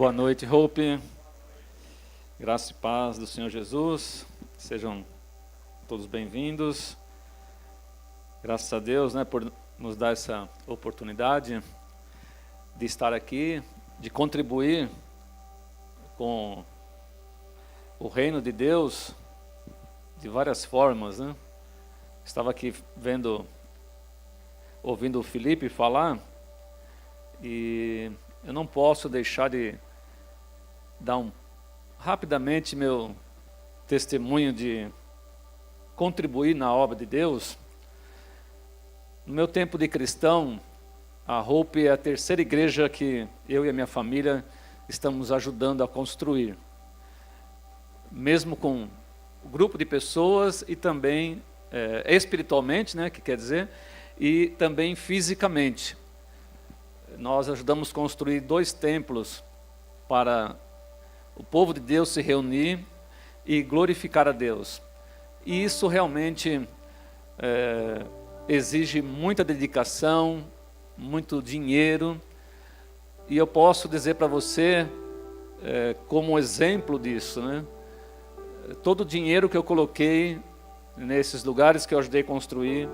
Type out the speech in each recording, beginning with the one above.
Boa noite, Hope. Graça e paz do Senhor Jesus. Sejam todos bem-vindos. Graças a Deus, por nos dar essa oportunidade de estar aqui, de contribuir com o reino de Deus de várias formas, Estava aqui ouvindo o Felipe falar, e eu não posso deixar de dar rapidamente meu testemunho de contribuir na obra de Deus. No meu tempo de cristão, a Hope é a terceira igreja que eu e a minha família estamos ajudando a construir. Mesmo com um grupo de pessoas e também espiritualmente, que quer dizer, e também fisicamente. Nós ajudamos a construir 2 templos para o povo de Deus se reunir e glorificar a Deus. E isso realmente exige muita dedicação, muito dinheiro. E eu posso dizer para você, como exemplo disso, todo o dinheiro que eu coloquei nesses lugares que eu ajudei a construir,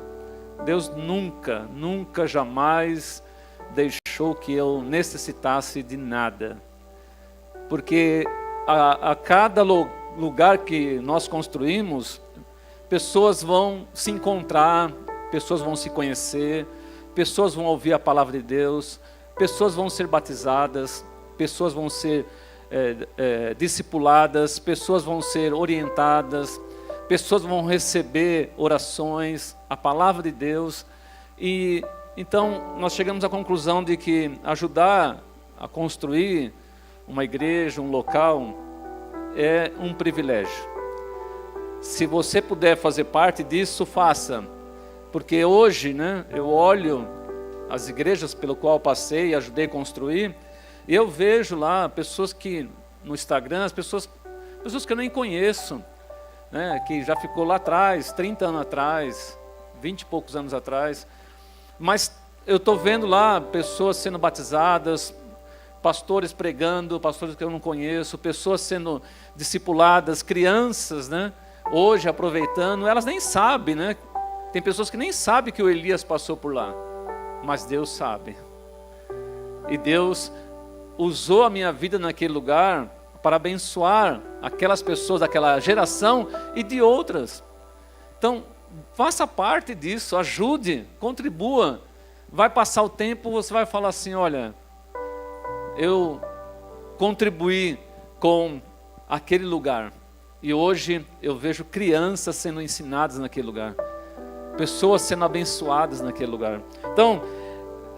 Deus nunca, jamais deixou que eu necessitasse de nada. Porque a cada lugar que nós construímos, pessoas vão se encontrar, pessoas vão se conhecer, pessoas vão ouvir a palavra de Deus, pessoas vão ser batizadas, pessoas vão ser discipuladas, pessoas vão ser orientadas, pessoas vão receber orações, a palavra de Deus. E então nós chegamos à conclusão de que ajudar a construir uma igreja, um local, é um privilégio. Se você puder fazer parte disso, faça. Porque hoje, eu olho as igrejas pelo qual passei e ajudei a construir, e eu vejo lá pessoas que, no Instagram, pessoas que eu nem conheço, que já ficou lá atrás, 30 anos atrás, 20 e poucos anos atrás, mas eu estou vendo lá pessoas sendo batizadas, pastores pregando, pastores que eu não conheço, pessoas sendo discipuladas, crianças, hoje aproveitando, elas nem sabem, tem pessoas que nem sabem que o Elias passou por lá, mas Deus sabe. E Deus usou a minha vida naquele lugar para abençoar aquelas pessoas daquela geração e de outras. Então, faça parte disso, ajude, contribua. Vai passar o tempo, você vai falar assim, olha, eu contribuí com aquele lugar. E hoje eu vejo crianças sendo ensinadas naquele lugar. Pessoas sendo abençoadas naquele lugar. Então,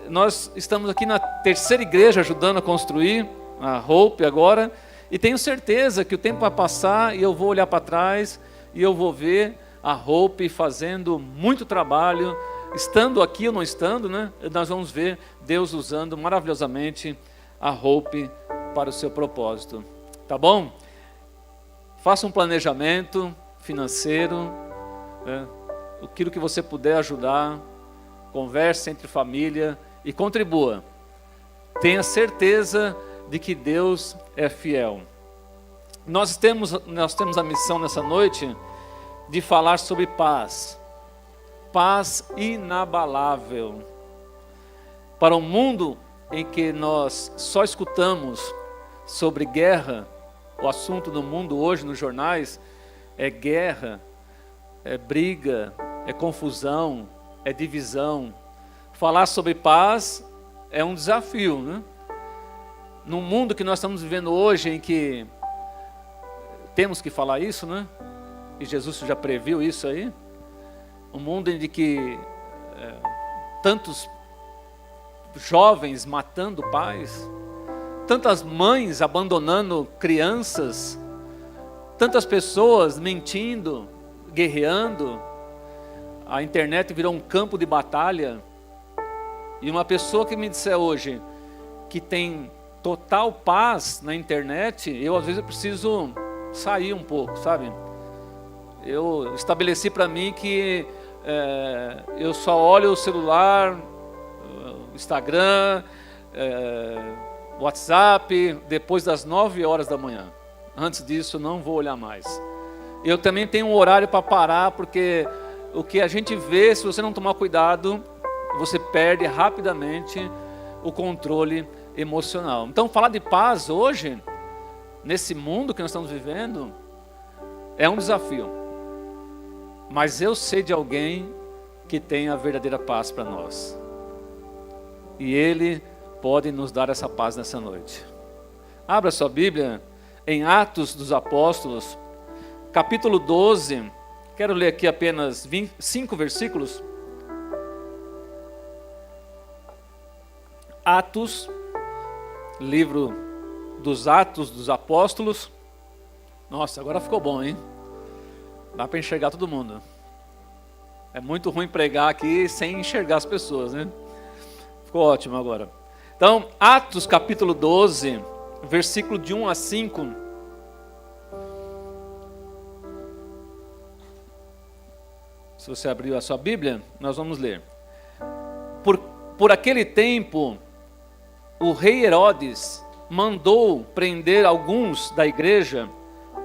nós estamos aqui na terceira igreja ajudando a construir, a Hope agora. E tenho certeza que o tempo vai passar e eu vou olhar para trás e eu vou ver a Hope fazendo muito trabalho, estando aqui ou não estando, nós vamos ver Deus usando maravilhosamente a Hope para o seu propósito. Tá bom? Faça um planejamento financeiro, aquilo que você puder ajudar, converse entre família e contribua. Tenha certeza de que Deus é fiel. Nós temos a missão nessa noite de falar sobre paz. Paz inabalável. Para um mundo em que nós só escutamos sobre guerra, o assunto do mundo hoje nos jornais é guerra, é briga, é confusão, é divisão. Falar sobre paz é um desafio, No mundo que nós estamos vivendo hoje, em que temos que falar isso, E Jesus já previu isso aí. Um mundo em que tantos jovens matando pais, tantas mães abandonando crianças, tantas pessoas mentindo, guerreando. A internet virou um campo de batalha. E uma pessoa que me disser hoje que tem total paz na internet, eu às vezes preciso sair um pouco, sabe? Eu estabeleci para mim que eu só olho o celular, o Instagram, WhatsApp depois das 9 horas da manhã. Antes disso, não vou olhar mais. Eu também tenho um horário para parar, porque o que a gente vê, se você não tomar cuidado, você perde rapidamente o controle emocional. Então, falar de paz hoje, nesse mundo que nós estamos vivendo, é um desafio. Mas eu sei de alguém que tem a verdadeira paz para nós. E Ele pode nos dar essa paz nessa noite. Abra sua Bíblia em Atos dos Apóstolos, capítulo 12. Quero ler aqui apenas 5 versículos. Atos, livro dos Atos dos Apóstolos. Nossa, agora ficou bom, hein? Dá para enxergar todo mundo. É muito ruim pregar aqui sem enxergar as pessoas, né? Ficou ótimo agora. Então, Atos capítulo 12, versículo de 1 a 5. Se você abriu a sua Bíblia, nós vamos ler. Por aquele tempo, o rei Herodes mandou prender alguns da igreja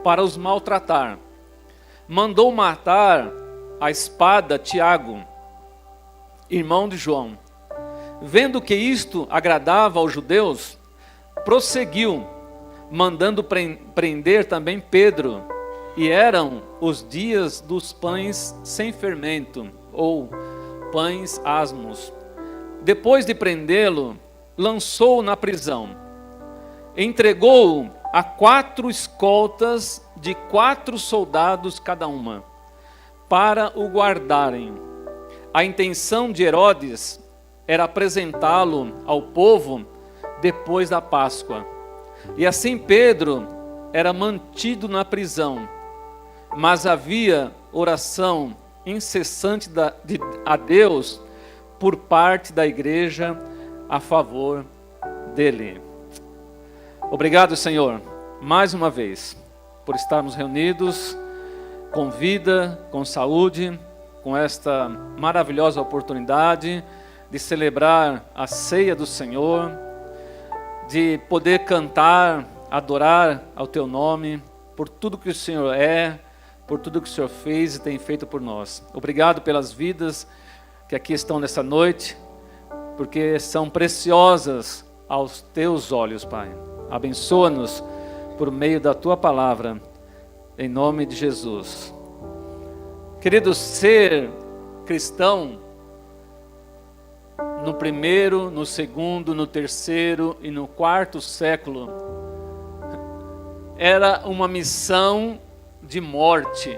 para os maltratar. Mandou matar a espada Tiago, irmão de João. Vendo que isto agradava aos judeus, prosseguiu, mandando prender também Pedro. E eram os dias dos pães sem fermento, ou pães asmos. Depois de prendê-lo, lançou-o na prisão. Entregou-o a 4 escoltas de 4 soldados cada uma, para o guardarem. A intenção de Herodes era apresentá-lo ao povo depois da Páscoa. E assim Pedro era mantido na prisão, mas havia oração incessante a Deus por parte da igreja a favor dele. Obrigado, Senhor, mais uma vez, por estarmos reunidos com vida, com saúde, com esta maravilhosa oportunidade de celebrar a ceia do Senhor, de poder cantar, adorar ao Teu nome, por tudo que o Senhor é, por tudo que o Senhor fez e tem feito por nós. Obrigado pelas vidas que aqui estão nessa noite, porque são preciosas aos Teus olhos, Pai. Abençoa-nos por meio da Tua palavra, em nome de Jesus. Queridos, ser cristão, no primeiro, no segundo, no terceiro e no 4º século, era uma missão de morte.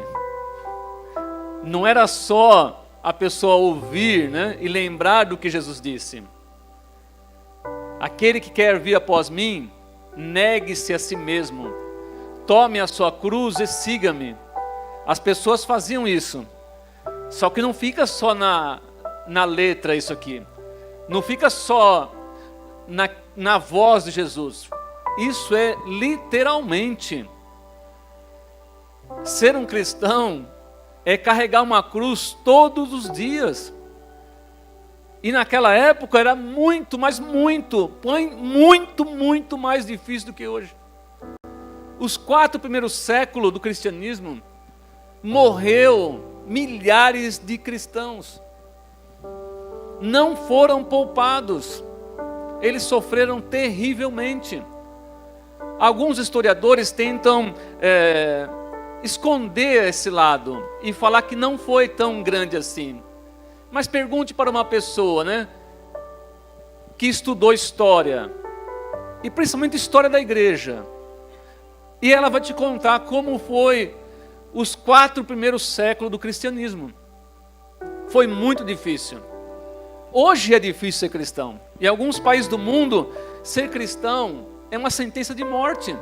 Não era só a pessoa ouvir, né, e lembrar do que Jesus disse. Aquele que quer vir após mim, negue-se a si mesmo, tome a sua cruz e siga-me. As pessoas faziam isso, só que não fica só na letra isso aqui, não fica só na voz de Jesus, isso é literalmente. Ser um cristão é carregar uma cruz todos os dias. E naquela época era muito, mas muito mais difícil do que hoje. Os 4 primeiros séculos do cristianismo, morreu milhares de cristãos. Não foram poupados. Eles sofreram terrivelmente. Alguns historiadores tentam esconder esse lado e falar que não foi tão grande assim. Mas pergunte para uma pessoa, né, que estudou história, e principalmente história da igreja, e ela vai te contar como foi os 4 primeiros séculos do cristianismo. Foi muito difícil. Hoje é difícil ser cristão. Em alguns países do mundo, ser cristão é uma sentença de morte.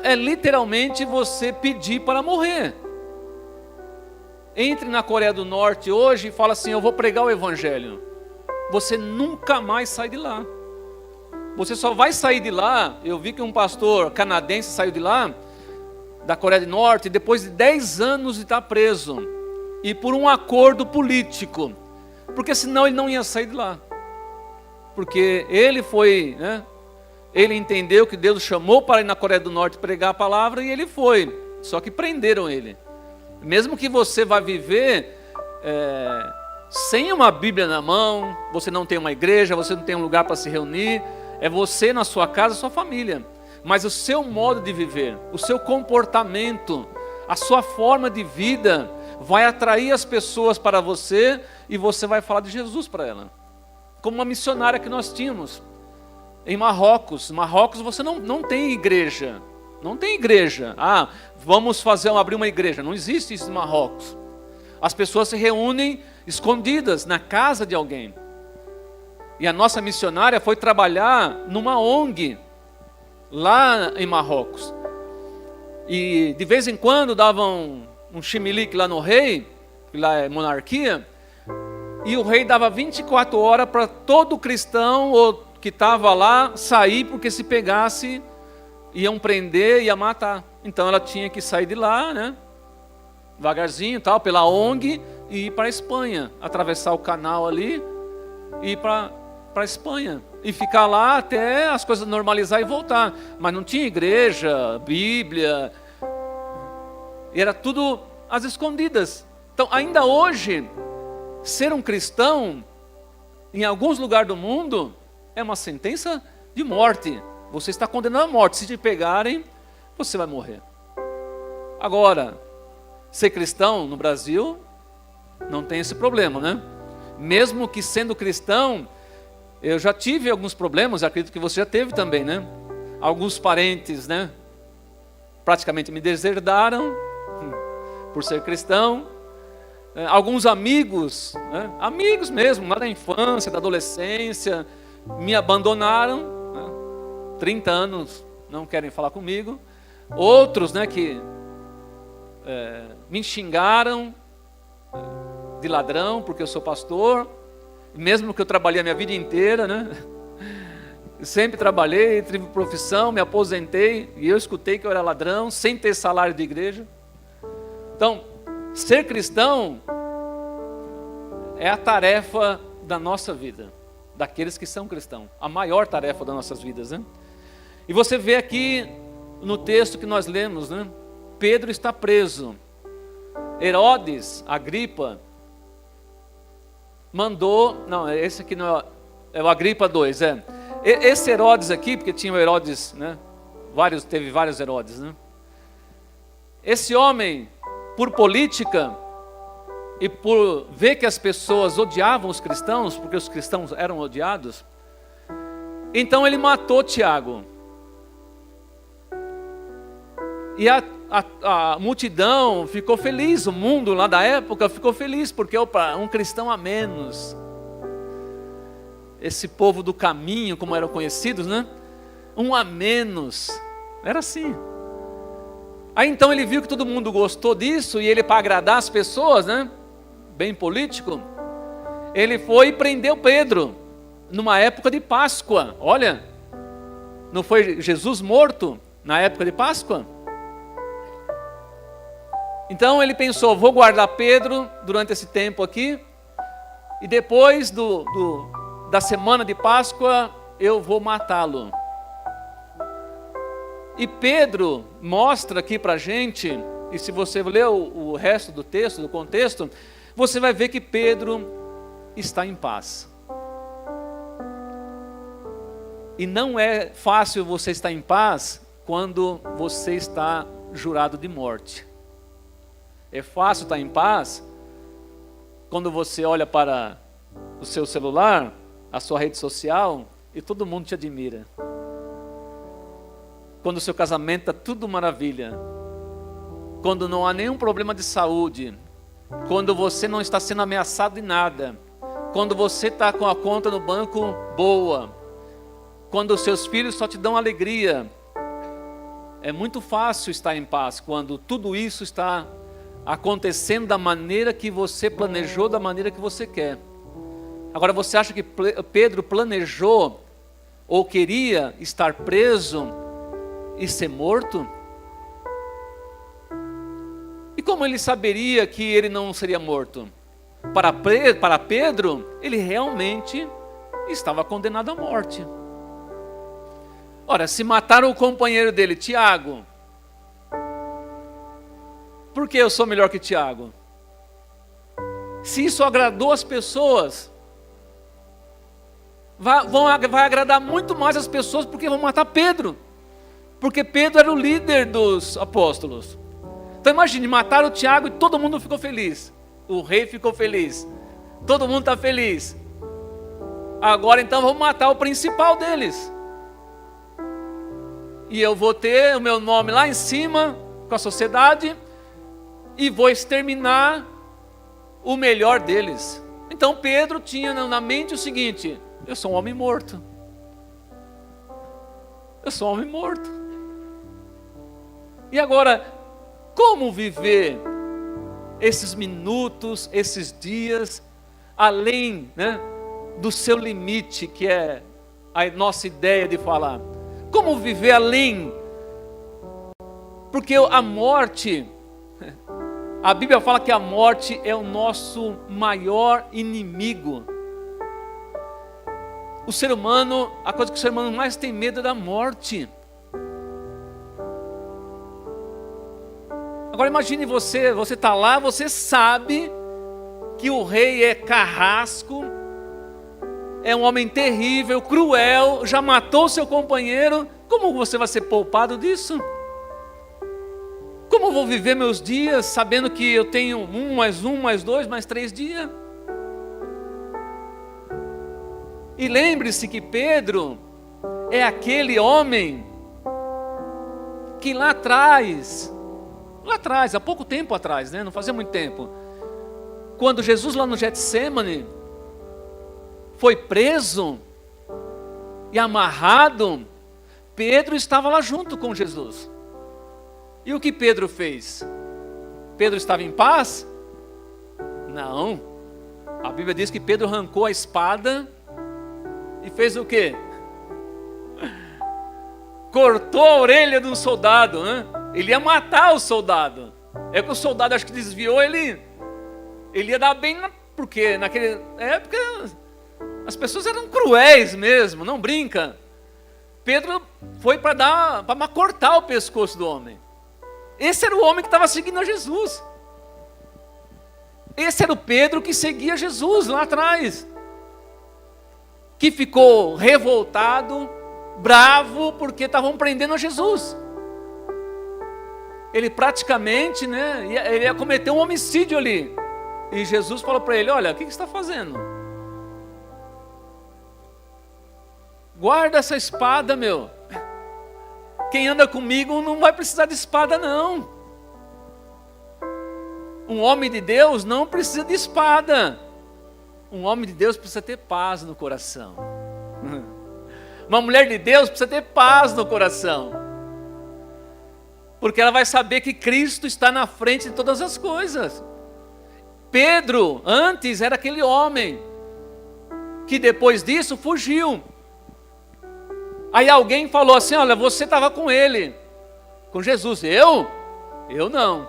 É literalmente você pedir para morrer. Entre na Coreia do Norte hoje e fala assim: eu vou pregar o evangelho. Você nunca mais sai de lá. Você só vai sair de lá. Eu vi que um pastor canadense saiu de lá, da Coreia do Norte, depois de 10 anos de estar preso. E por um acordo político. Porque senão ele não ia sair de lá. porque ele foi, né? Ele entendeu que Deus chamou para ir na Coreia do Norte pregar a palavra e ele foi. Só que prenderam ele. Mesmo que você vá viver sem uma Bíblia na mão, você não tem uma igreja, você não tem um lugar para se reunir, é você na sua casa, sua família. Mas o seu modo de viver, o seu comportamento, a sua forma de vida vai atrair as pessoas para você e você vai falar de Jesus para ela. Como uma missionária que nós tínhamos em Marrocos. Marrocos você não tem igreja. Não tem igreja. Vamos abrir uma igreja. Não existe isso em Marrocos. As pessoas se reúnem escondidas na casa de alguém. E a nossa missionária foi trabalhar numa ONG lá em Marrocos. E de vez em quando davam um chimilique lá no rei, que lá é monarquia, e o rei dava 24 horas para todo cristão ou que estava lá sair, porque se pegasse, iam prender, ia matar. Então ela tinha que sair de lá, né? Devagarzinho, tal, pela ONG, e ir para a Espanha, atravessar o canal ali, e ir para a Espanha, e ficar lá até as coisas normalizar e voltar. Mas não tinha igreja, Bíblia, e era tudo às escondidas. Então ainda hoje, ser um cristão, em alguns lugares do mundo, é uma sentença de morte. Você está condenado à morte. Se te pegarem, você vai morrer. Agora, ser cristão no Brasil não tem esse problema, né? Mesmo que sendo cristão, eu já tive alguns problemas, acredito que você já teve também, né? Alguns parentes, né? Praticamente me deserdaram por ser cristão. Alguns amigos, né? Amigos mesmo, lá da infância, da adolescência, me abandonaram, né? 30 anos não querem falar comigo. Outros, né, que me xingaram de ladrão, porque eu sou pastor, mesmo que eu trabalhei a minha vida inteira, né? Sempre trabalhei, tive profissão, me aposentei, e eu escutei que eu era ladrão, sem ter salário de igreja. Então, ser cristão é a tarefa da nossa vida, daqueles que são cristãos, a maior tarefa das nossas vidas, né? E você vê aqui no texto que nós lemos, né? Pedro está preso. Herodes, Agripa, mandou, não, esse aqui não é o Agripa 2, esse Herodes aqui, porque tinha o Herodes, né? Teve vários Herodes, né? Esse homem, por política e por ver que as pessoas odiavam os cristãos, porque os cristãos eram odiados, então ele matou Tiago. E a multidão ficou feliz, o mundo lá da época ficou feliz, porque um cristão a menos. Esse povo do caminho, como eram conhecidos, né? Um a menos. Era assim. Aí então ele viu que todo mundo gostou disso, e ele, para agradar as pessoas, né? Bem político, ele foi e prendeu Pedro, numa época de Páscoa. Olha, não foi Jesus morto na época de Páscoa? Então ele pensou, vou guardar Pedro durante esse tempo aqui, e depois da semana de Páscoa, eu vou matá-lo. E Pedro mostra aqui para a gente, e se você ler o resto do texto, do contexto, você vai ver que Pedro está em paz. E não é fácil você estar em paz quando você está jurado de morte. É fácil estar em paz quando você olha para o seu celular, a sua rede social, e todo mundo te admira. Quando o seu casamento está tudo maravilha. Quando não há nenhum problema de saúde. Quando você não está sendo ameaçado de nada. Quando você está com a conta no banco boa. Quando os seus filhos só te dão alegria. É muito fácil estar em paz quando tudo isso está acontecendo da maneira que você planejou, da maneira que você quer. Agora, você acha que Pedro planejou ou queria estar preso e ser morto? E como ele saberia que ele não seria morto? Para Pedro, ele realmente estava condenado à morte. Ora, se mataram o companheiro dele, Tiago, por que eu sou melhor que Tiago? Se isso agradou as pessoas, vai agradar muito mais as pessoas, porque vão matar Pedro. Porque Pedro era o líder dos apóstolos. Então imagine, mataram o Tiago e todo mundo ficou feliz. O rei ficou feliz. Todo mundo está feliz. Agora então vamos matar o principal deles. E eu vou ter o meu nome lá em cima, com a sociedade, e vou exterminar o melhor deles. Então Pedro tinha na mente o seguinte: eu sou um homem morto. Eu sou um homem morto. E agora, como viver esses minutos, esses dias, além, né, do seu limite, que é a nossa ideia de falar? Como viver além? Porque a morte, a Bíblia fala que a morte é o nosso maior inimigo. O ser humano, a coisa que o ser humano mais tem medo é da morte. Agora imagine você está lá, você sabe que o rei é carrasco, é um homem terrível, cruel, já matou seu companheiro. Como você vai ser poupado disso? Como eu vou viver meus dias sabendo que eu tenho 1 mais 1 mais 2 mais 3 dias? E lembre-se que Pedro é aquele homem que lá atrás, há pouco tempo atrás, né? Não fazia muito tempo, quando Jesus lá no Getsêmani foi preso e amarrado, Pedro estava lá junto com Jesus. E o que Pedro fez? Pedro estava em paz? Não. A Bíblia diz que Pedro arrancou a espada e fez o quê? Cortou a orelha de um soldado, né? Ele ia matar o soldado. É que o soldado, acho que desviou, ele ia dar bem, porque naquela época as pessoas eram cruéis mesmo, não brinca. Pedro foi para cortar o pescoço do homem. Esse era o homem que estava seguindo a Jesus. Esse era o Pedro que seguia Jesus lá atrás, que ficou revoltado, bravo, porque estavam prendendo a Jesus. Ele praticamente, né, ele ia cometer um homicídio ali. E Jesus falou para ele: olha, o que você está fazendo? Guarda essa espada, meu. Quem anda comigo não vai precisar de espada, não. Um homem de Deus não precisa de espada. Um homem de Deus precisa ter paz no coração. Uma mulher de Deus precisa ter paz no coração. Porque ela vai saber que Cristo está na frente de todas as coisas. Pedro, antes, era aquele homem que depois disso fugiu. Aí alguém falou assim: olha, você estava com ele, com Jesus. Eu não.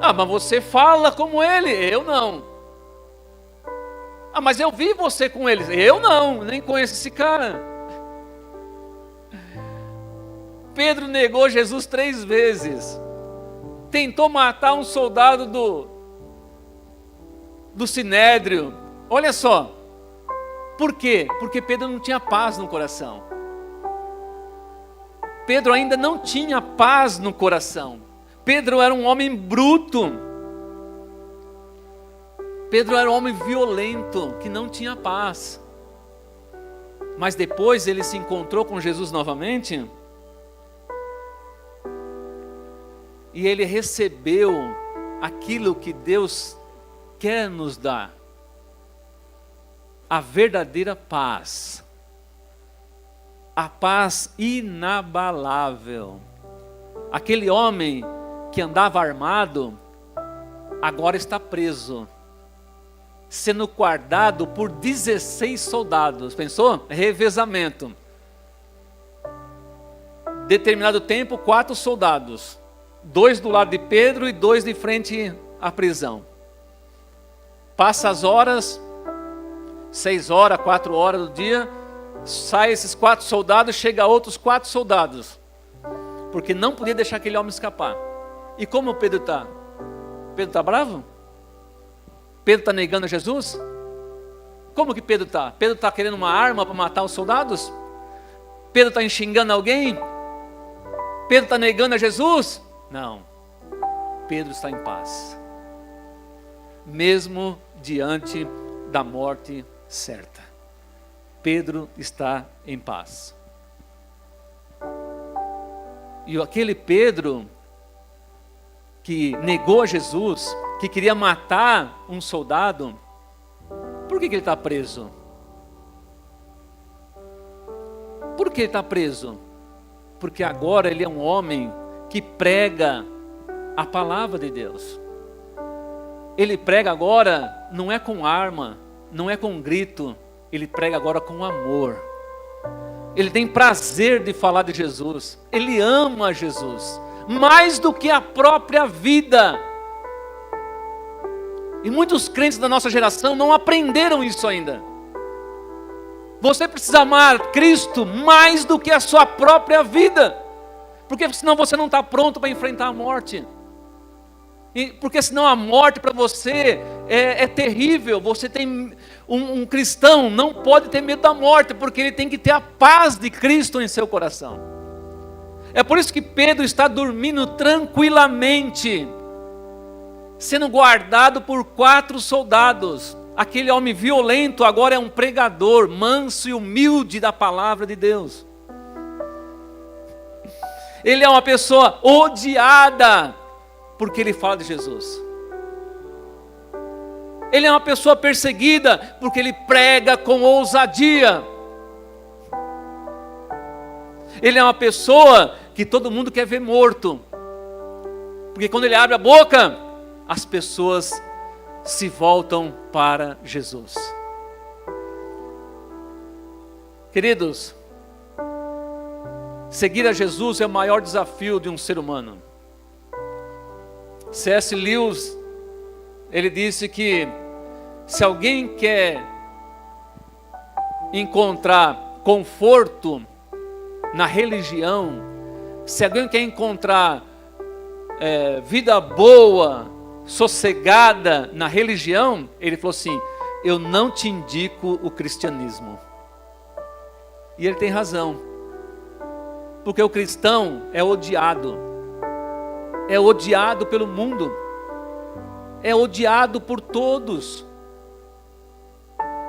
Ah, mas você fala como ele. Eu não. Ah, mas eu vi você com eles. Eu não, nem conheço esse cara. Pedro negou Jesus 3 vezes. Tentou matar um soldado do Sinédrio. Olha só. Por quê? Porque Pedro não tinha paz no coração. Pedro ainda não tinha paz no coração. Pedro era um homem bruto. Pedro era um homem violento, que não tinha paz. Mas depois ele se encontrou com Jesus novamente. E ele recebeu aquilo que Deus quer nos dar. A verdadeira paz. A paz inabalável. Aquele homem que andava armado, agora está preso, sendo guardado por 16 soldados. Pensou? Revezamento. Determinado tempo, 4 soldados. 2 do lado de Pedro e 2 de frente à prisão. Passa as horas, 6 horas, 4 horas do dia, sai esses 4 soldados, chega outros 4 soldados, porque não podia deixar aquele homem escapar. E como Pedro está? Pedro está bravo? Pedro está negando a Jesus? Como que Pedro está? Pedro está querendo uma arma para matar os soldados? Pedro está xingando alguém? Pedro está negando a Jesus? Não. Pedro está em paz, mesmo diante da morte certa. Pedro está em paz. E aquele Pedro que negou a Jesus, que queria matar um soldado, por que ele está preso? Por que ele está preso? Porque agora ele é um homem que prega a palavra de Deus. Ele prega agora, não é com arma, não é com grito, ele prega agora com amor. Ele tem prazer de falar de Jesus, ele ama Jesus, mais do que a própria vida. E muitos crentes da nossa geração não aprenderam isso ainda. Você precisa amar Cristo mais do que a sua própria vida, porque senão você não está pronto para enfrentar a morte. Porque senão a morte para você é terrível. Você tem um cristão não pode ter medo da morte, porque ele tem que ter a paz de Cristo em seu coração. É por isso que Pedro está dormindo tranquilamente, sendo guardado por 4 soldados. Aquele homem violento agora é um pregador manso e humilde da palavra de Deus. Ele é uma pessoa odiada porque ele fala de Jesus. Ele é uma pessoa perseguida porque ele prega com ousadia. Ele é uma pessoa que todo mundo quer ver morto, porque quando ele abre a boca, as pessoas se voltam para Jesus. Queridos, seguir a Jesus é o maior desafio de um ser humano. C.S. Lewis, ele disse que se alguém quer encontrar conforto na religião, se alguém quer encontrar vida boa, sossegada na religião, ele falou assim: eu não te indico o cristianismo. E ele tem razão, porque o cristão é odiado pelo mundo, é odiado por todos.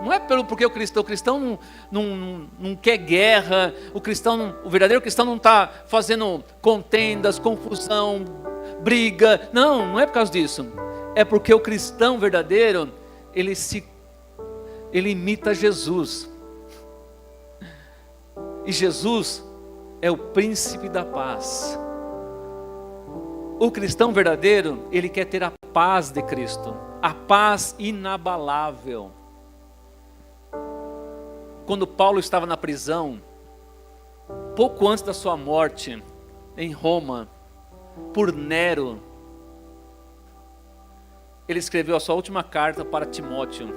Não é porque o cristão não quer guerra, o verdadeiro cristão não está fazendo contendas, confusão, briga. Não é por causa disso. É porque o cristão verdadeiro, ele imita Jesus. E Jesus é o príncipe da paz. O cristão verdadeiro, ele quer ter a paz de Cristo, a paz inabalável. Quando Paulo estava na prisão, pouco antes da sua morte, em Roma, por Nero, ele escreveu a sua última carta para Timóteo,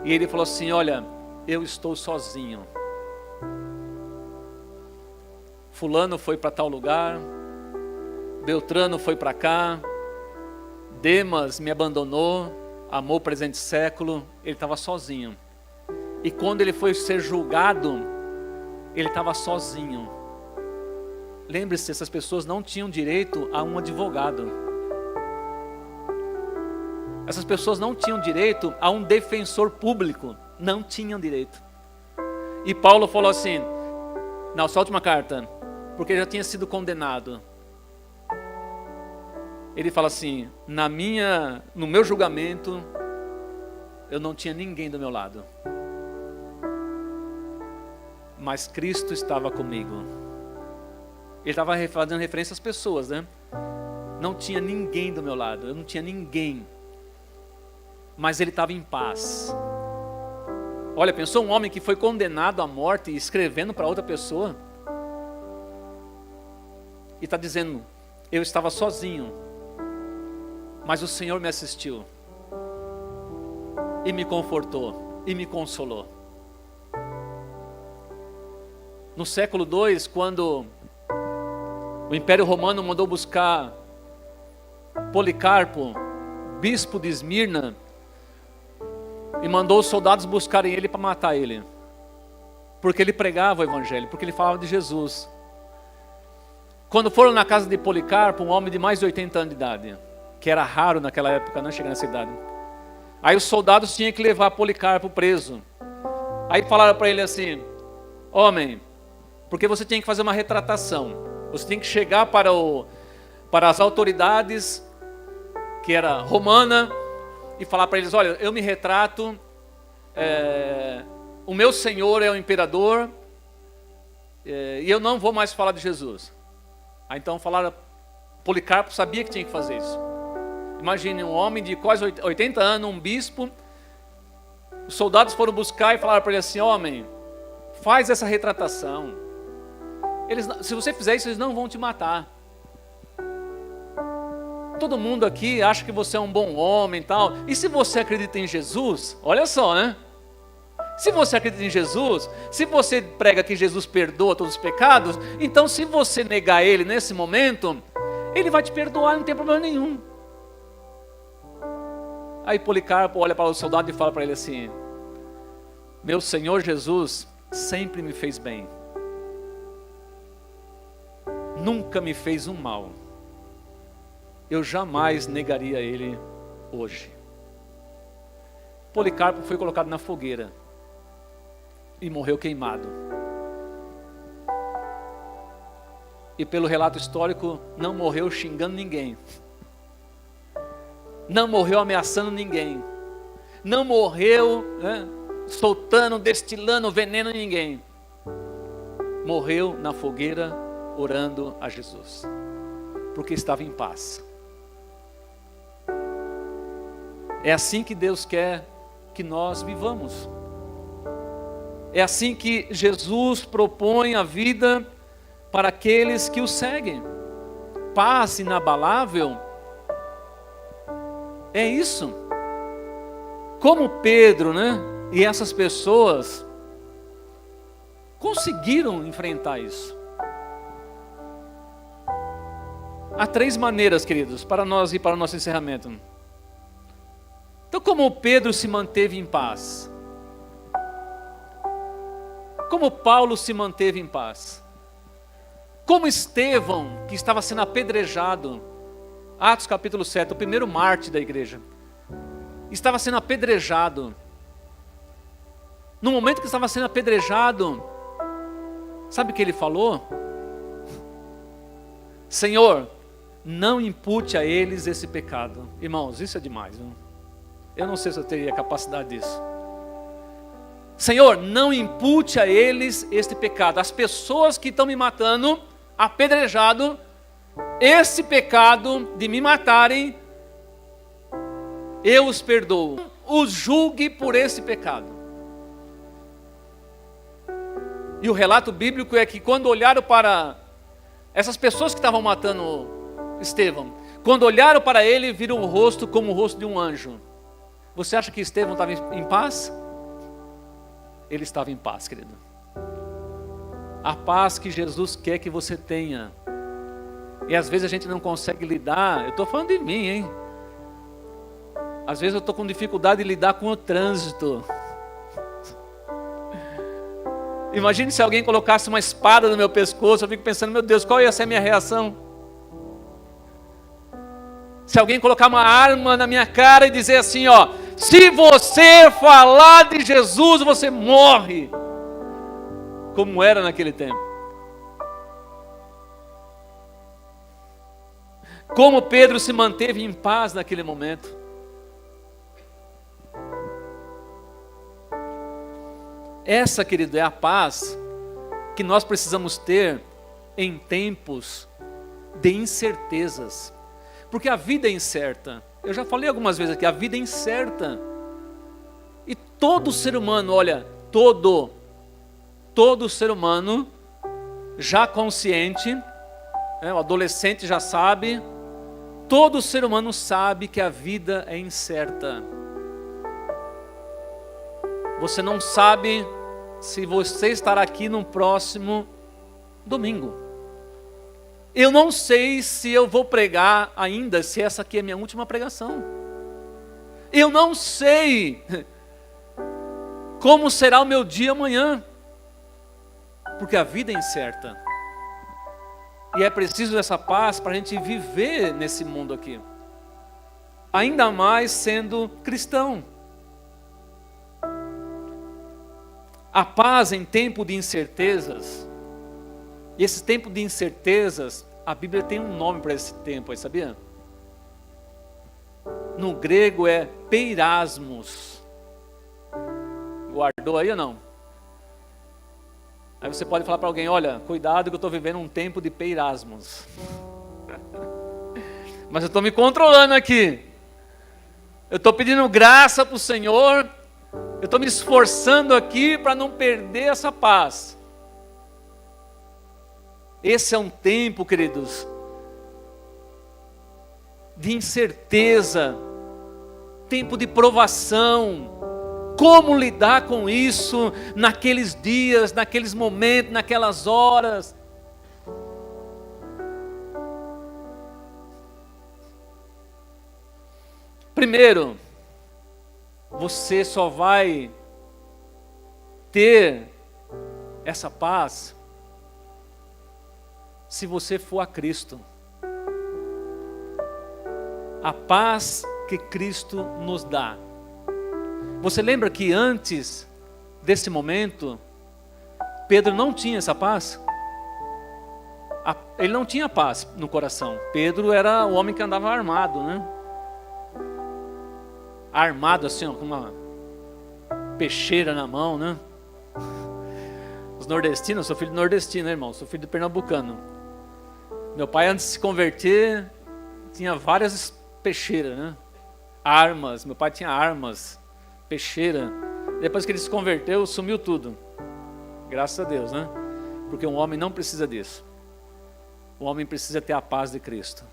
e ele falou assim: olha, eu estou sozinho. Fulano foi para tal lugar, Beltrano foi para cá, Demas me abandonou, amou o presente século. Ele estava sozinho. E quando ele foi ser julgado, ele estava sozinho. Lembre-se, essas pessoas não tinham direito a um advogado. Essas pessoas não tinham direito a um defensor público. Não tinham direito. E Paulo falou assim, na sua última carta, porque ele já tinha sido condenado. Ele fala assim: no meu julgamento, eu não tinha ninguém do meu lado, mas Cristo estava comigo. Ele estava fazendo referência às pessoas, né? Não tinha ninguém do meu lado, eu não tinha ninguém, mas ele estava em paz. Olha, pensou um homem que foi condenado à morte e escrevendo para outra pessoa, e está dizendo: eu estava sozinho, mas o Senhor me assistiu e me confortou. e me consolou. No século II, quando o Império Romano mandou buscar Policarpo, bispo de Esmirna, e mandou os soldados buscarem ele para matar ele, porque ele pregava o evangelho, porque ele falava de Jesus. Quando foram na casa de Policarpo, um homem de mais de 80 anos de idade, que era raro naquela época, não chegar nessa idade, aí os soldados tinham que levar Policarpo preso. Aí falaram para ele assim: homem, porque você tem que fazer uma retratação, você tem que chegar para as autoridades, que era romana, e falar para eles: olha, eu me retrato, o meu senhor é o imperador, e eu não vou mais falar de Jesus. Aí então falaram, Policarpo sabia que tinha que fazer isso. Imagine um homem de quase 80 anos, um bispo, os soldados foram buscar e falaram para ele assim: homem, faz essa retratação, se você fizer isso, eles não vão te matar. Todo mundo aqui acha que você é um bom homem e tal. E se você acredita em Jesus, olha só, né? Se você acredita em Jesus, se você prega que Jesus perdoa todos os pecados, então se você negar Ele nesse momento, Ele vai te perdoar, não tem problema nenhum. Aí Policarpo olha para o soldado e fala para ele assim: meu Senhor Jesus sempre me fez bem, nunca me fez um mal. Eu jamais negaria ele hoje. Policarpo foi colocado na fogueira e morreu queimado. E pelo relato histórico, não morreu xingando ninguém, não morreu ameaçando ninguém, não morreu soltando, destilando veneno em ninguém. Morreu na fogueira orando a Jesus, porque estava em paz. É assim que Deus quer que nós vivamos. É assim que Jesus propõe a vida para aqueles que o seguem. Paz inabalável. É isso. Como Pedro, e essas pessoas conseguiram enfrentar isso. Há 3 maneiras, queridos, para nós ir para o nosso encerramento. Então, como Pedro se manteve em paz? Como Paulo se manteve em paz? Como Estevão, que estava sendo apedrejado, Atos capítulo 7, o primeiro mártir da igreja, estava sendo apedrejado. No momento que estava sendo apedrejado, sabe o que ele falou? Senhor, não impute a eles esse pecado. Irmãos, isso é demais, não? Eu não sei se eu teria capacidade disso. Senhor, não impute a eles este pecado. As pessoas que estão me matando, apedrejado, esse pecado de me matarem, eu os perdoo. Os julgue por esse pecado. E o relato bíblico é que quando olharam para essas pessoas que estavam matando Estevão, quando olharam para ele, viram o rosto como o rosto de um anjo. Você acha que Estevão estava em paz? Ele estava em paz, querido. A paz que Jesus quer que você tenha. E às vezes a gente não consegue lidar. Eu estou falando de mim, hein? Às vezes eu estou com dificuldade de lidar com o trânsito. Imagine se alguém colocasse uma espada no meu pescoço. Eu fico pensando, meu Deus, qual ia ser a minha reação? Se alguém colocar uma arma na minha cara e dizer assim, ó, se você falar de Jesus, você morre. Como era naquele tempo. Como Pedro se manteve em paz naquele momento. Essa, querido, é a paz que nós precisamos ter em tempos de incertezas. Porque a vida é incerta. Eu já falei algumas vezes aqui, a vida é incerta. E todo ser humano, olha, todo ser humano já consciente, o adolescente já sabe, todo ser humano sabe que a vida é incerta. Você não sabe se você estará aqui no próximo domingo. Eu não sei se eu vou pregar ainda, se essa aqui é minha última pregação. Eu não sei como será o meu dia amanhã, porque a vida é incerta. E é preciso essa paz para a gente viver nesse mundo aqui. Ainda mais sendo cristão. A paz em tempo de incertezas. E esse tempo de incertezas, a Bíblia tem um nome para esse tempo aí, sabia? No grego é peirasmos. Guardou aí ou não? Aí você pode falar para alguém, olha, cuidado que eu estou vivendo um tempo de peirasmos. Mas eu estou me controlando aqui. Eu estou pedindo graça para o Senhor. Eu estou me esforçando aqui para não perder essa paz. Esse é um tempo, queridos, de incerteza, tempo de provação. Como lidar com isso naqueles dias, naqueles momentos, naquelas horas? Primeiro, você só vai ter essa paz se você for a Cristo. A paz que Cristo nos dá. Você lembra que antes desse momento, Pedro não tinha essa paz? Ele não tinha paz no coração. Pedro era o homem que andava armado, né? Armado assim, ó, com uma peixeira na mão, né? Os nordestinos, eu sou filho de nordestino, né, irmão? Sou filho de pernambucano. Meu pai, antes de se converter, tinha várias peixeiras, né? Armas, meu pai tinha armas, peixeira. Depois que ele se converteu, sumiu tudo. Graças a Deus, né? Porque um homem não precisa disso. O homem precisa ter a paz de Cristo.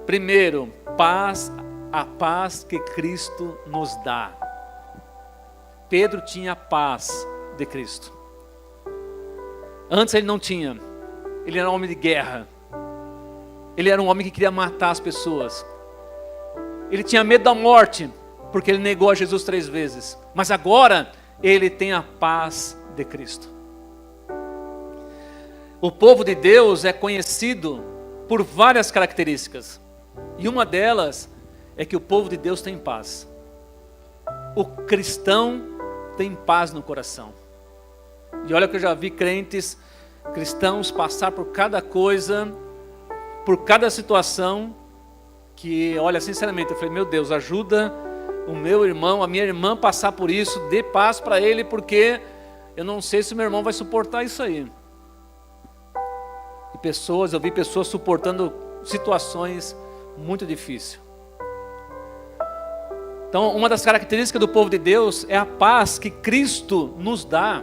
Primeiro, paz, a paz que Cristo nos dá. Pedro tinha a paz de Cristo. Antes ele não tinha. Ele era um homem de guerra. Ele era um homem que queria matar as pessoas. Ele tinha medo da morte, porque ele negou a Jesus 3 vezes. Mas agora, ele tem a paz de Cristo. O povo de Deus é conhecido por várias características. E uma delas é que o povo de Deus tem paz. O cristão tem paz no coração. E olha que eu já vi crentes cristãos passar por cada coisa, por cada situação, que, olha, sinceramente, eu falei, meu Deus, ajuda o meu irmão, a minha irmã passar por isso, dê paz para ele, porque eu não sei se meu irmão vai suportar isso aí. E eu vi pessoas suportando situações muito difíceis. Então, uma das características do povo de Deus é a paz que Cristo nos dá.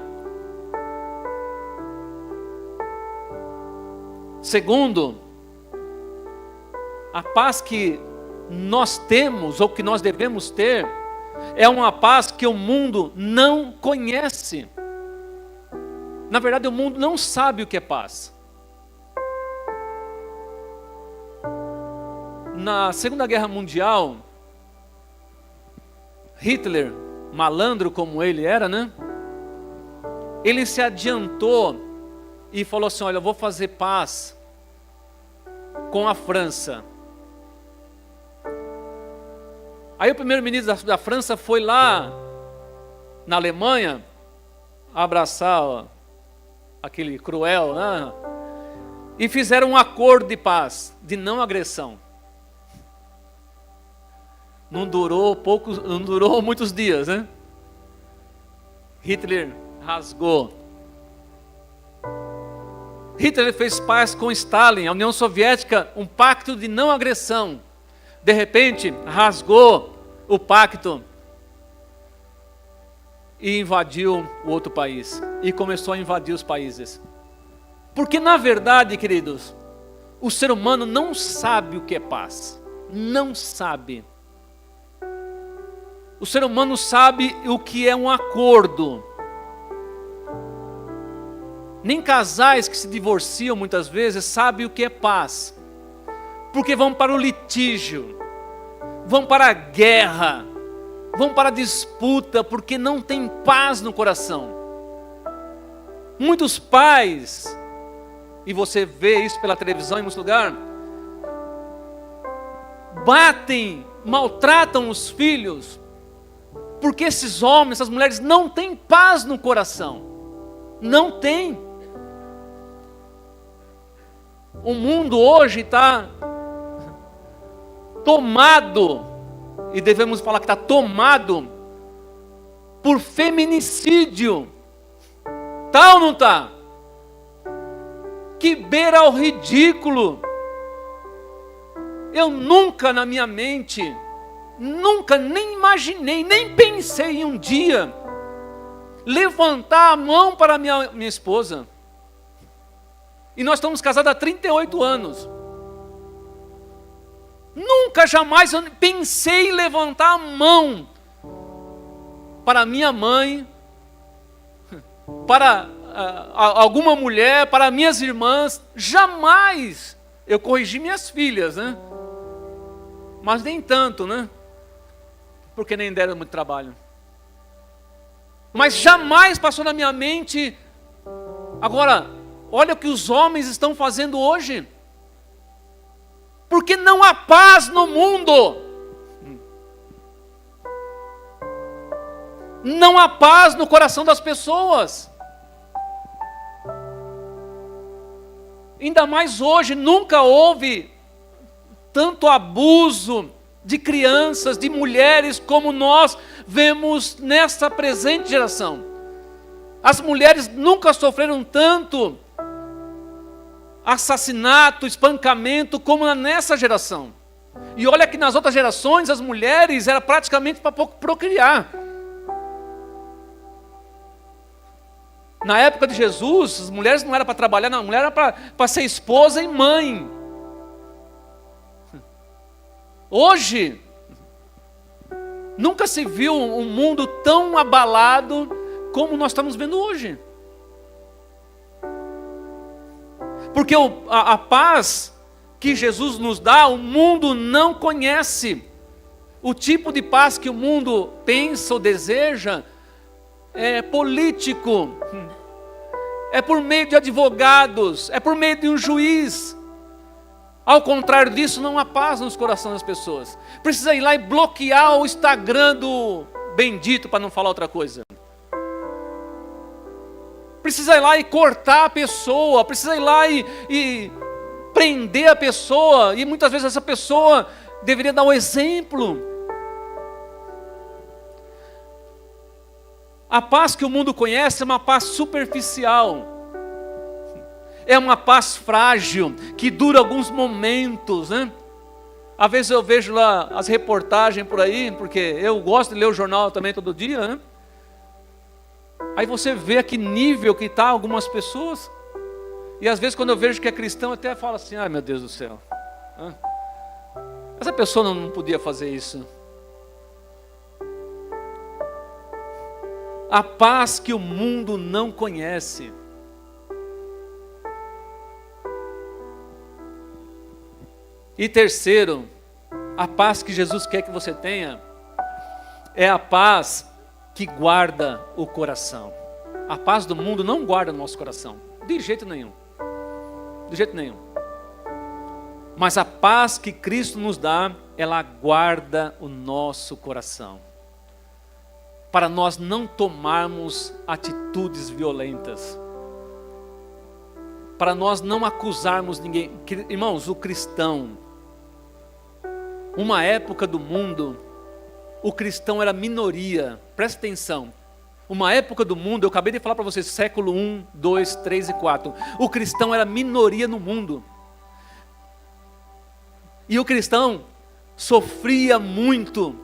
Segundo, a paz que nós temos, ou que nós devemos ter, é uma paz que o mundo não conhece. Na verdade, o mundo não sabe o que é paz. Na Segunda Guerra Mundial, Hitler, malandro como ele era, né? Ele se adiantou e falou assim, olha, eu vou fazer paz com a França. Aí o primeiro-ministro da França foi lá na Alemanha abraçar aquele cruel, né? E fizeram um acordo de paz, de não agressão. Não durou muitos dias, né? Hitler rasgou. Hitler fez paz com Stalin, a União Soviética, um pacto de não agressão. De repente, rasgou o pacto e invadiu o outro país. E começou a invadir os países. Porque na verdade, queridos, o ser humano não sabe o que é paz. Não sabe. O ser humano sabe o que é um acordo. Nem casais que se divorciam muitas vezes sabem o que é paz. Porque vão para o litígio, vão para a guerra, vão para a disputa, porque não tem paz no coração. Muitos pais, e você vê isso pela televisão em muitos lugares, batem, maltratam os filhos, porque esses homens, essas mulheres não têm paz no coração. Não tem. O mundo hoje está tomado, e devemos falar que está tomado, por feminicídio. Tá ou não tá? Que beira ao ridículo. Eu nunca na minha mente, nunca nem imaginei, nem pensei em um dia levantar a mão para minha esposa. E nós estamos casados há 38 anos. Nunca, jamais eu pensei em levantar a mão para minha mãe, para alguma mulher, para minhas irmãs. Jamais. Eu corrigi minhas filhas, né? Mas nem tanto, né? Porque nem deram muito trabalho. Mas jamais passou na minha mente. Agora, olha o que os homens estão fazendo hoje. Porque não há paz no mundo. Não há paz no coração das pessoas. Ainda mais hoje, nunca houve tanto abuso de crianças, de mulheres, como nós vemos nessa presente geração. As mulheres nunca sofreram tanto assassinato, espancamento, como nessa geração. E olha que nas outras gerações, as mulheres era praticamente para procriar. Na época de Jesus, as mulheres não eram para trabalhar, não, a mulher era para ser esposa e mãe. Hoje, nunca se viu um mundo tão abalado como nós estamos vendo hoje. Porque a paz que Jesus nos dá, o mundo não conhece. O tipo de paz que o mundo pensa ou deseja é político, é por meio de advogados, é por meio de um juiz. Ao contrário disso, não há paz nos corações das pessoas. Precisa ir lá e bloquear o Instagram do bendito, para não falar outra coisa. Precisa ir lá e cortar a pessoa, precisa ir lá e prender a pessoa, e muitas vezes essa pessoa deveria dar o exemplo. A paz que o mundo conhece é uma paz superficial, é uma paz frágil, que dura alguns momentos, né? Às vezes eu vejo lá as reportagens por aí, porque eu gosto de ler o jornal também todo dia, né? Aí você vê a que nível que está algumas pessoas. E às vezes quando eu vejo que é cristão, eu até falo assim, ai meu Deus do céu, essa pessoa não podia fazer isso. A paz que o mundo não conhece. E terceiro, a paz que Jesus quer que você tenha é a paz que guarda o coração. A paz do mundo não guarda o nosso coração, de jeito nenhum. De jeito nenhum. Mas a paz que Cristo nos dá, ela guarda o nosso coração. Para nós não tomarmos atitudes violentas. Para nós não acusarmos ninguém. Irmãos, o cristão, uma época do mundo, o cristão era minoria. Presta atenção. Uma época do mundo, eu acabei de falar para vocês, século 1, 2, 3 e 4. O cristão era minoria no mundo. E o cristão sofria muito,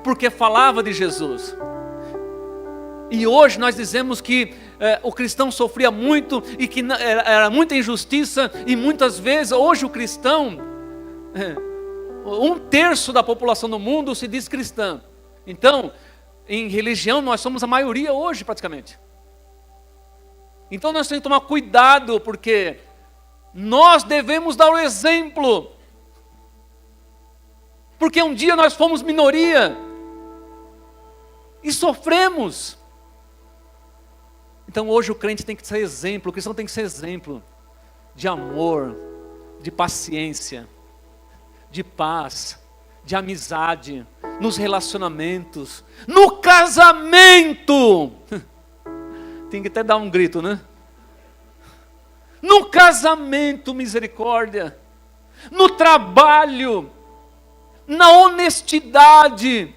porque falava de Jesus. E hoje nós dizemos que o cristão sofria muito e que era muita injustiça. E muitas vezes, hoje o cristão, 1/3 da população do mundo se diz cristã. Então, em religião, nós somos a maioria hoje, praticamente. Então, nós temos que tomar cuidado, porque nós devemos dar o exemplo. Porque um dia nós fomos minoria e sofremos. Então, hoje o crente tem que ser exemplo, o cristão tem que ser exemplo de amor, de paciência, de paz, de amizade, nos relacionamentos, no casamento. Tem que até dar um grito, né? No casamento, misericórdia. No trabalho, na honestidade,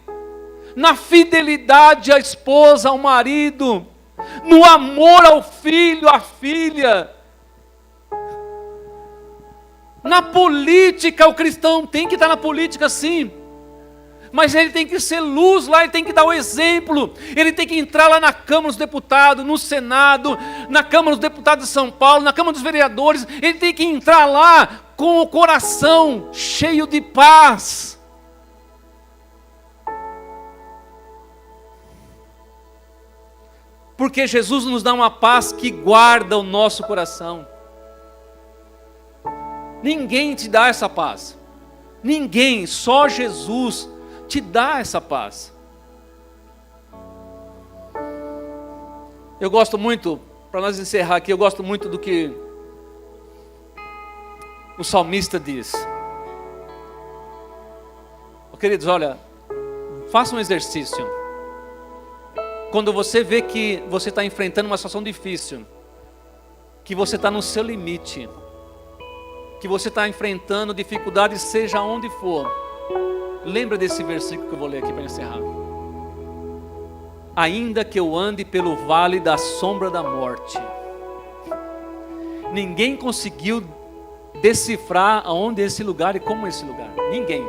na fidelidade à esposa, ao marido, no amor ao filho, à filha. Na política, o cristão tem que estar na política, sim. Mas ele tem que ser luz lá, ele tem que dar o exemplo. Ele tem que entrar lá na Câmara dos Deputados, no Senado, na Câmara dos Deputados de São Paulo, na Câmara dos Vereadores. Ele tem que entrar lá com o coração cheio de paz. Porque Jesus nos dá uma paz que guarda o nosso coração. Ninguém te dá essa paz. Ninguém, só Jesus te dá essa paz. Eu gosto muito, para nós encerrar aqui, eu gosto muito do que o salmista diz. Queridos, olha, faça um exercício. Quando você vê que você está enfrentando uma situação difícil, que você está no seu limite, que você está enfrentando dificuldades, seja onde for, lembra desse versículo que eu vou ler aqui para encerrar. Ainda que eu ande pelo vale da sombra da morte. Ninguém conseguiu decifrar aonde é esse lugar e como é esse lugar. Ninguém.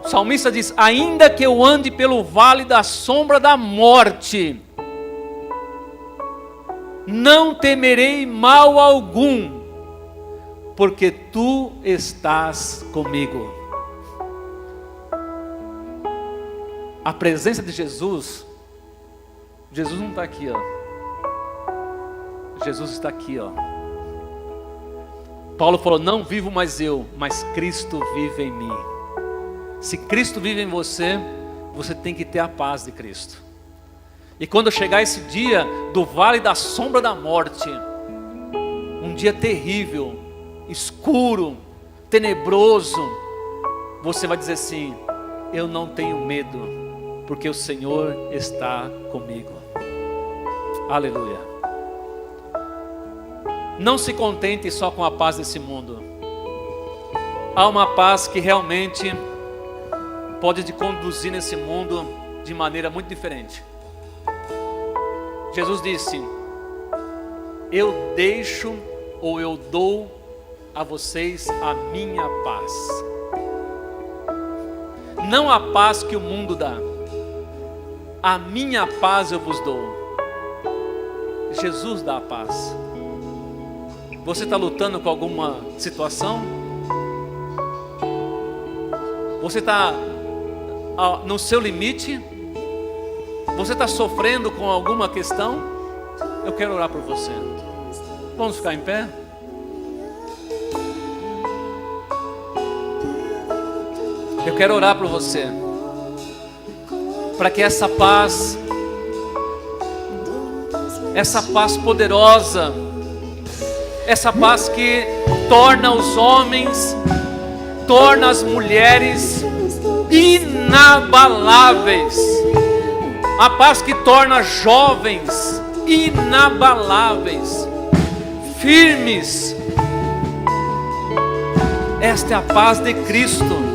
O salmista diz: ainda que eu ande pelo vale da sombra da morte, não temerei mal algum, porque tu estás comigo. A presença de Jesus não está aqui, ó. Jesus está aqui, ó. Paulo falou: não vivo mais eu, mas Cristo vive em mim. Se Cristo vive em você, você tem que ter a paz de Cristo. E quando chegar esse dia do vale da sombra da morte, um dia terrível, escuro, tenebroso, você vai dizer assim: eu não tenho medo, porque o Senhor está comigo. Aleluia. Não se contente só com a paz desse mundo. Há uma paz que realmente pode te conduzir nesse mundo de maneira muito diferente. Jesus disse: eu deixo ou eu dou a vocês a minha paz. Não a paz que o mundo dá. A minha paz eu vos dou. Jesus dá a paz. Você está lutando com alguma situação? Você está no seu limite? Você está sofrendo com alguma questão? Eu quero orar por você. Vamos ficar em pé? Eu quero orar por você, para que essa paz poderosa, essa paz que torna os homens, torna as mulheres inabaláveis, a paz que torna jovens inabaláveis, firmes. Esta é a paz de Cristo.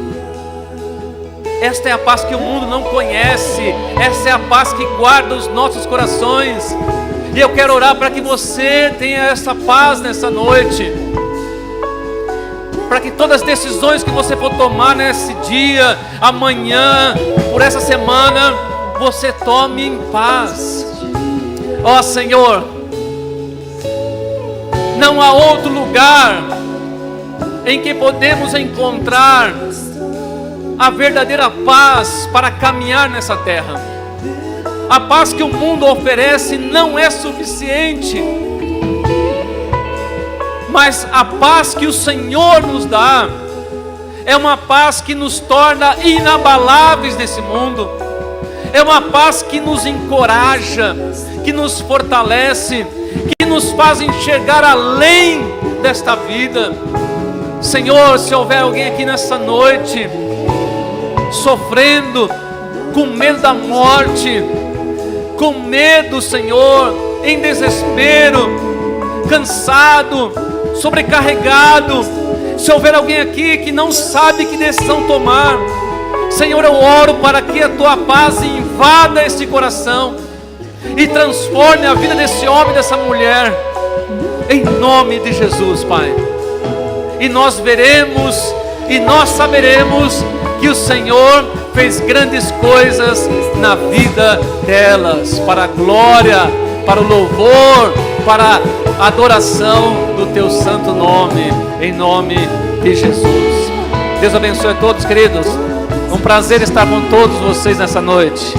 Esta é a paz que o mundo não conhece. Esta é a paz que guarda os nossos corações. E eu quero orar para que você tenha essa paz nessa noite, para que todas as decisões que você for tomar nesse dia, amanhã, por essa semana, você tome em paz. Ó Senhor, não há outro lugar em que podemos encontrar a verdadeira paz para caminhar nessa terra. A paz que o mundo oferece não é suficiente, mas a paz que o Senhor nos dá é uma paz que nos torna inabaláveis nesse mundo. É uma paz que nos encoraja, que nos fortalece, que nos faz enxergar além desta vida. Senhor, se houver alguém aqui nessa noite sofrendo, com medo da morte, com medo, Senhor, em desespero, cansado, sobrecarregado, se houver alguém aqui que não sabe que decisão tomar, Senhor, eu oro para que a Tua paz invada este coração e transforme a vida desse homem, dessa mulher, em nome de Jesus, Pai. E nós veremos e nós saberemos que o Senhor fez grandes coisas na vida delas, para a glória, para o louvor, para a adoração do Teu santo nome, em nome de Jesus. Deus abençoe a todos, queridos. Um prazer estar com todos vocês nessa noite.